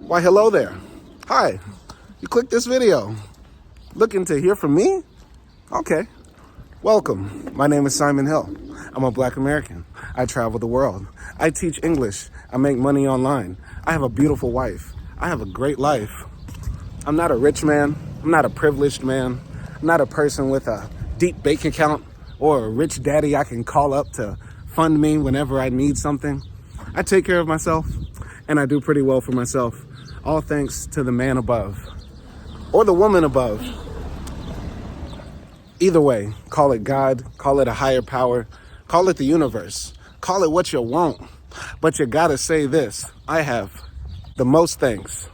Why, hello there. Hi, you clicked this video. Looking to hear from me? Okay. Welcome. My name is Simon Hill. I'm a Black American. I travel the world. I teach English. I make money online. I have a beautiful wife. I have a great life. I'm not a rich man. I'm not a privileged man. I'm not a person with a deep bank account or a rich daddy I can call up to fund me whenever I need something. I take care of myself, and I do pretty well for myself. All thanks to the man above, or the woman above. Either way, call it God, call it a higher power, call it the universe, call it what you want. But you gotta say this: I have the most thanks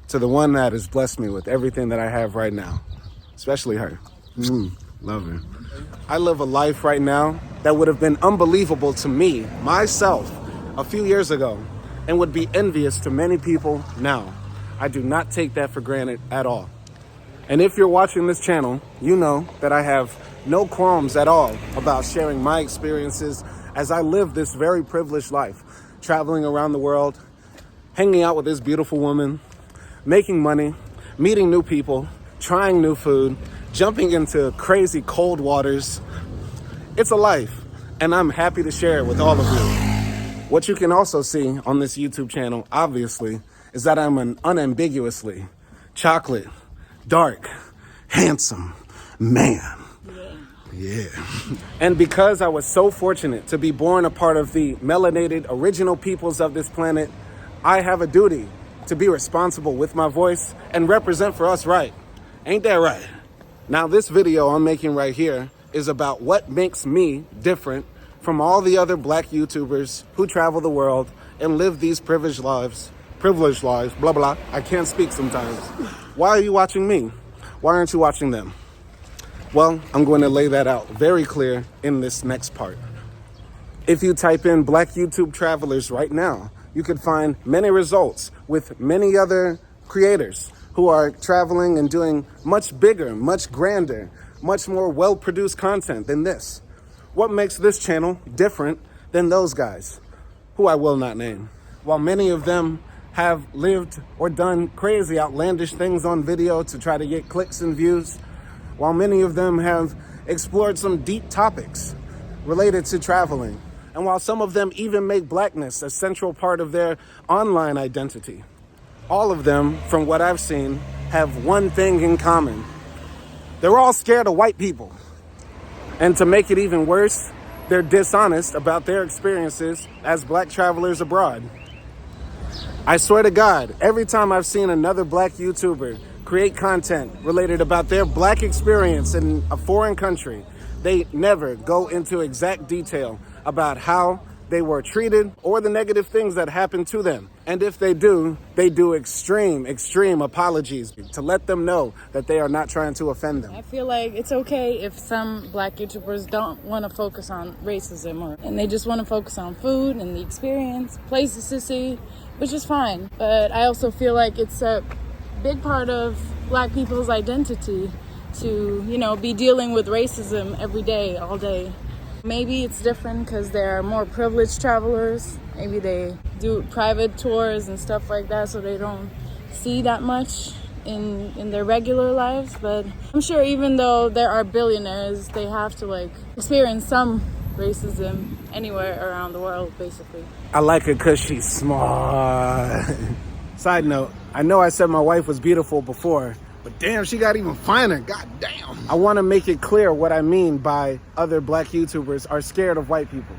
to the one that has blessed me with everything that I have right now, especially her. Love her. I live a life right now that would have been unbelievable to me, myself, a few years ago, and would be envious to many people now. I do not take that for granted at all. And if you're watching this channel, you know that I have no qualms at all about sharing my experiences as I live this very privileged life, traveling around the world, hanging out with this beautiful woman, making money, meeting new people, trying new food, jumping into crazy cold waters. It's a life, and I'm happy to share it with all of you. What you can also see on this YouTube channel, obviously, is that I'm an unambiguously chocolate, dark, handsome man. Yeah. And because I was so fortunate to be born a part of the melanated original peoples of this planet, I have a duty to be responsible with my voice and represent for us right. Ain't that right? Now, this video I'm making right here is about what makes me different from all the other Black YouTubers who travel the world and live these privileged lives, blah, blah. I can't speak sometimes. Why are you watching me? Why aren't you watching them? Well, I'm going to lay that out very clear in this next part. If you type in Black YouTube travelers right now, you could find many results with many other creators who are traveling and doing much bigger, much grander, much more well-produced content than this. What makes this channel different than those guys, who I will not name? While many of them have lived or done crazy, outlandish things on video to try to get clicks and views, while many of them have explored some deep topics related to traveling, and while some of them even make Blackness a central part of their online identity, all of them, from what I've seen, have one thing in common. They're all scared of white people. And to make it even worse, they're dishonest about their experiences as Black travelers abroad. I swear to God, every time I've seen another Black YouTuber create content related about their Black experience in a foreign country, they never go into exact detail about how they were treated or the negative things that happened to them. And if they do extreme apologies to let them know that they are not trying to offend them. I feel like it's okay if some Black YouTubers don't want to focus on racism and they just want to focus on food and the experience, places to see, which is fine. But I also feel like it's a big part of Black people's identity to, be dealing with racism every day, all day. Maybe it's different because they're more privileged travelers. Maybe they do private tours and stuff like that, so they don't see that much in their regular lives. But I'm sure even though there are billionaires, they have to experience some racism anywhere around the world, basically. I like her because she's smart. Side note, I know I said my wife was beautiful before, but damn, she got even finer. God damn. I want to make it clear what I mean by other Black YouTubers are scared of white people.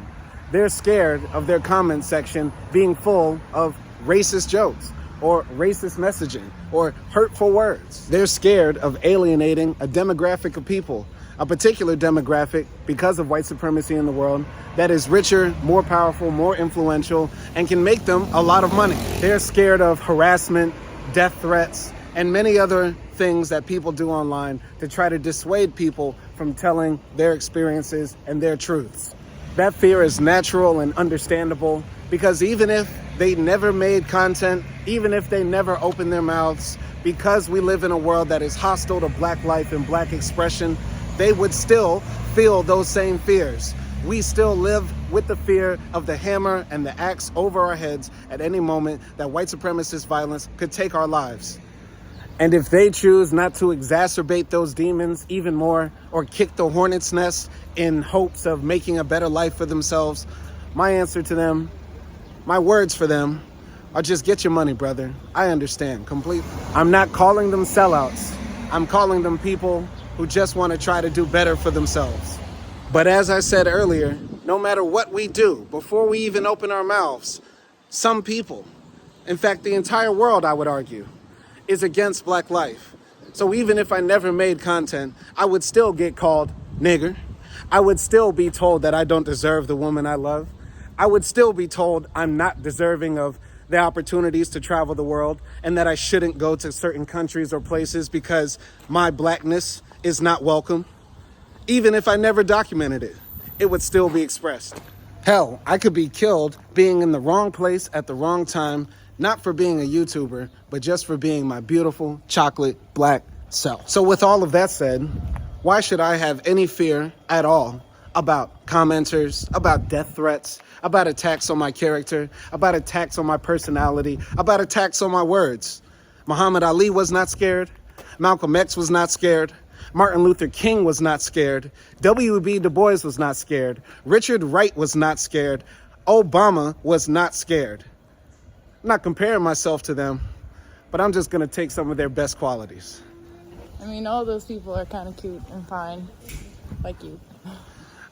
They're scared of their comment section being full of racist jokes or racist messaging or hurtful words. They're scared of alienating a demographic of people, a particular demographic, because of white supremacy in the world, that is richer, more powerful, more influential, and can make them a lot of money. They're scared of harassment, death threats, and many other things that people do online to try to dissuade people from telling their experiences and their truths. That fear is natural and understandable because even if they never made content, even if they never opened their mouths, because we live in a world that is hostile to Black life and Black expression, they would still feel those same fears. we still live with the fear of the hammer and the axe over our heads at any moment that white supremacist violence could take our lives. And if they choose not to exacerbate those demons even more or kick the hornet's nest in hopes of making a better life for themselves, my answer to them, my words for them, are just get your money, brother. I understand completely. I'm not calling them sellouts. I'm calling them people who just want to try to do better for themselves. But as I said earlier, no matter what we do, before we even open our mouths, some people, in fact, the entire world, I would argue, is against black life. So even if I never made content, I would still get called nigger. I would still be told that I don't deserve the woman I love. I would still be told I'm not deserving of the opportunities to travel the world and that I shouldn't go to certain countries or places because my blackness is not welcome. Even if I never documented it, it would still be expressed. Hell, I could be killed being in the wrong place at the wrong time, not for being a YouTuber, but just for being my beautiful chocolate black self. So with all of that said, why should I have any fear at all about commenters, about death threats, about attacks on my character, about attacks on my personality, about attacks on my words? Muhammad Ali was not scared. Malcolm X was not scared. Martin Luther King was not scared. W.B. Du Bois was not scared. Richard Wright was not scared. Obama was not scared. I'm not comparing myself to them, but I'm just gonna take some of their best qualities. I mean, all those people are kind of cute and fine, like you.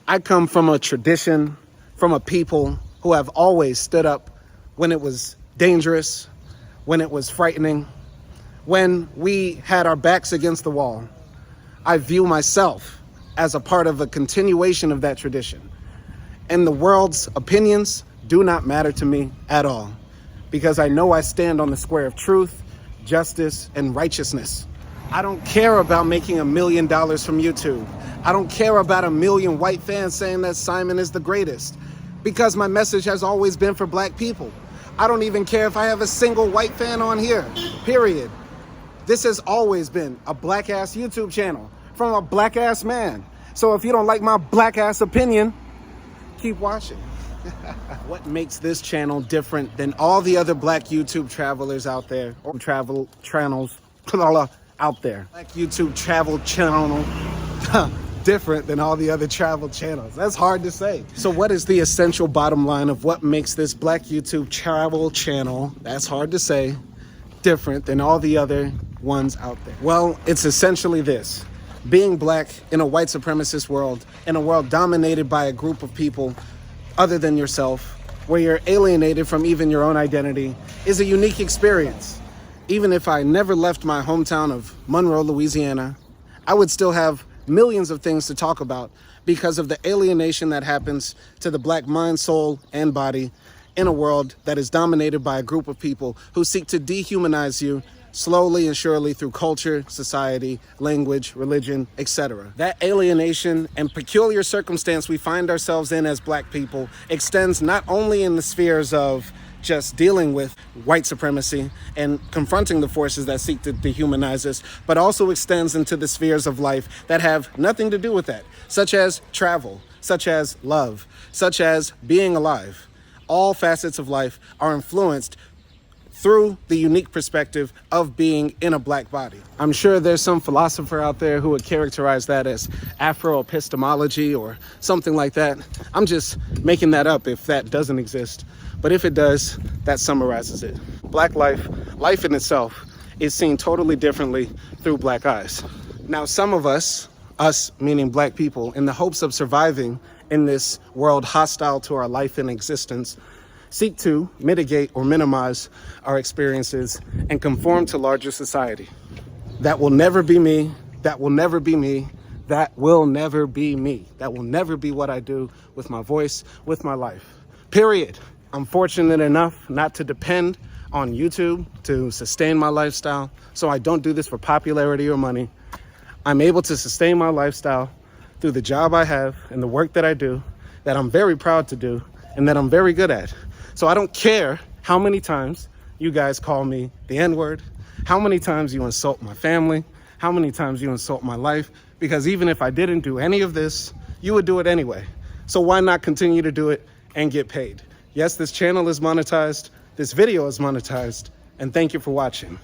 I come from a tradition, from a people who have always stood up when it was dangerous, when it was frightening, when we had our backs against the wall. I view myself as a part of a continuation of that tradition. And the world's opinions do not matter to me at all, because I know I stand on the square of truth, justice, and righteousness. I don't care about making $1 million from YouTube. I don't care about 1 million white fans saying that Simon is the greatest, because my message has always been for black people. I don't even care if I have a single white fan on here, period. This has always been a black-ass YouTube channel from a black-ass man. So if you don't like my black-ass opinion, keep watching. What makes this channel different than all the other black YouTube travelers out there, or travel channels out there? Black YouTube travel channel different than all the other travel channels. That's hard to say. So what is the essential bottom line of what makes this black YouTube travel channel, that's hard to say, different than all the other ones out there? Well, it's essentially this. Being black in a white supremacist world, in a world dominated by a group of people other than yourself, where you're alienated from even your own identity, is a unique experience. Even if I never left my hometown of Monroe, Louisiana, I would still have millions of things to talk about because of the alienation that happens to the black mind, soul, and body in a world that is dominated by a group of people who seek to dehumanize you slowly and surely through culture, society, language, religion, etc. That alienation and peculiar circumstance we find ourselves in as black people extends not only in the spheres of just dealing with white supremacy and confronting the forces that seek to dehumanize us, but also extends into the spheres of life that have nothing to do with that, such as travel, such as love, such as being alive. All facets of life are influenced through the unique perspective of being in a black body. I'm sure there's some philosopher out there who would characterize that as Afro-epistemology or something like that. I'm just making that up if that doesn't exist. But if it does, that summarizes it. Black life, life in itself, is seen totally differently through black eyes. Now, some of us meaning black people, in the hopes of surviving in this world hostile to our life and existence, seek to mitigate or minimize our experiences and conform to larger society. That will never be me. That will never be me. That will never be me. That will never be what I do with my voice, with my life. Period. I'm fortunate enough not to depend on YouTube to sustain my lifestyle, so I don't do this for popularity or money. I'm able to sustain my lifestyle through the job I have and the work that I do, that I'm very proud to do, and that I'm very good at. So I don't care how many times you guys call me the N-word, how many times you insult my family, how many times you insult my life, because even if I didn't do any of this, you would do it anyway. So why not continue to do it and get paid? Yes, this channel is monetized. This video is monetized. And thank you for watching.